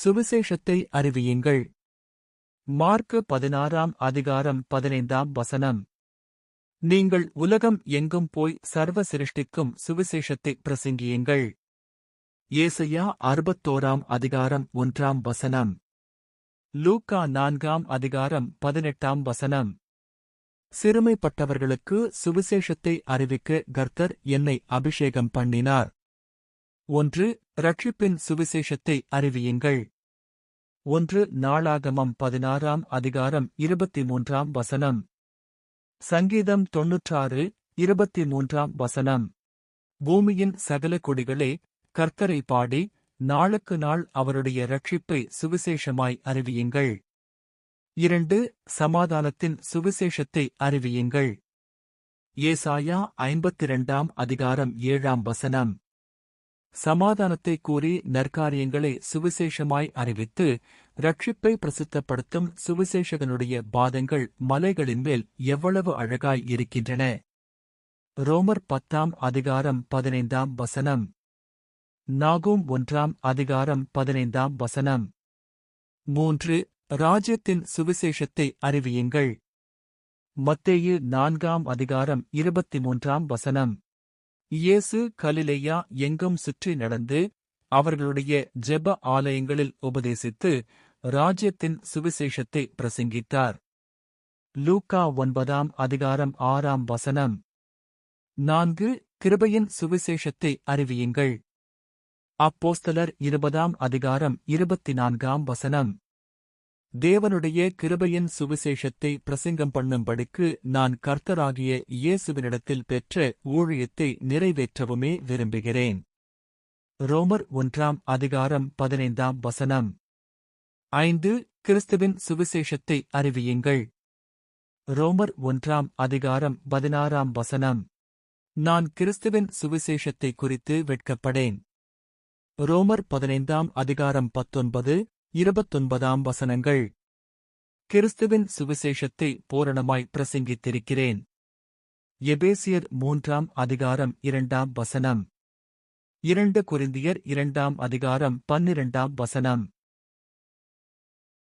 சுவிசேஷத்தை அறிவியுங்கள். மார்க்கு 16:15. நீங்கள் உலகம் எங்கும் போய் சர்வ சிருஷ்டிக்கும் சுவிசேஷத்தை பிரசங்கியுங்கள். ஏசாயா 61:1. லூக்கா 4:18. சிறுமைப்பட்டவர்களுக்கு சுவிசேஷத்தை அறிவிக்க கர்த்தர் என்னை அபிஷேகம் பண்ணினார். 1. இரட்சிப்பின் சுவிசேஷத்தை அறிவியுங்கள். 1 நாளாகமம் 16:23. சங்கீதம் 96:23. பூமியின் சகல குடிகளே, கர்த்தரை பாடி, நாளுக்கு நாள் அவருடைய இரட்சிப்பை சுவிசேஷமாய் அறிவியுங்கள். 2. சமாதானத்தின் சுவிசேஷத்தை அறிவியுங்கள். ஏசாயா 52:7. சமாதானத்தை கூறி நற்காரியங்களை சுவிசேஷமாய் அறிவித்து இரட்சிப்பை பிரசித்தப்படுத்தும் சுவிசேஷகனுடைய பாதங்கள் மலைகளின் மேல் எவ்வளவு அழகாய் இருக்கின்றன. ரோமர் 10:15. நாகூம் 1:15. 3. ராஜ்யத்தின் சுவிசேஷத்தை அறிவியுங்கள். மத்தேயு 4:23. இயேசு கலிலேயா எங்கும் சுற்றி நடந்து அவர்களுடைய ஜெப ஆலயங்களில் உபதேசித்து ராஜ்யத்தின் சுவிசேஷத்தை பிரசங்கித்தார். லூக்கா 9:6. 4. கிருபையின் சுவிசேஷத்தை அறிவியுங்கள். அப்போஸ்தலர் 20:24. தேவனுடைய கிருபையின் சுவிசேஷத்தை பிரசங்கம் பண்ணும்படிக்கு நான் கர்த்தராகிய இயேசுவினிடத்தில் பெற்ற ஊழியத்தை நிறைவேற்றவுமே விரும்புகிறேன். ரோமர் 1:15. 5. கிறிஸ்துவின் சுவிசேஷத்தை அறிவியுங்கள். ரோமர் 1:16. நான் கிறிஸ்துவின் சுவிசேஷத்தை குறித்து வெட்கப்படேன். ரோமர் 15:19, 29. கிறிஸ்துவின் சுவிசேஷத்தை பூரணமாய் பிரசங்கித்திருக்கிறேன். எபேசியர் 3:2. 2 கொரிந்தியர் 2:12.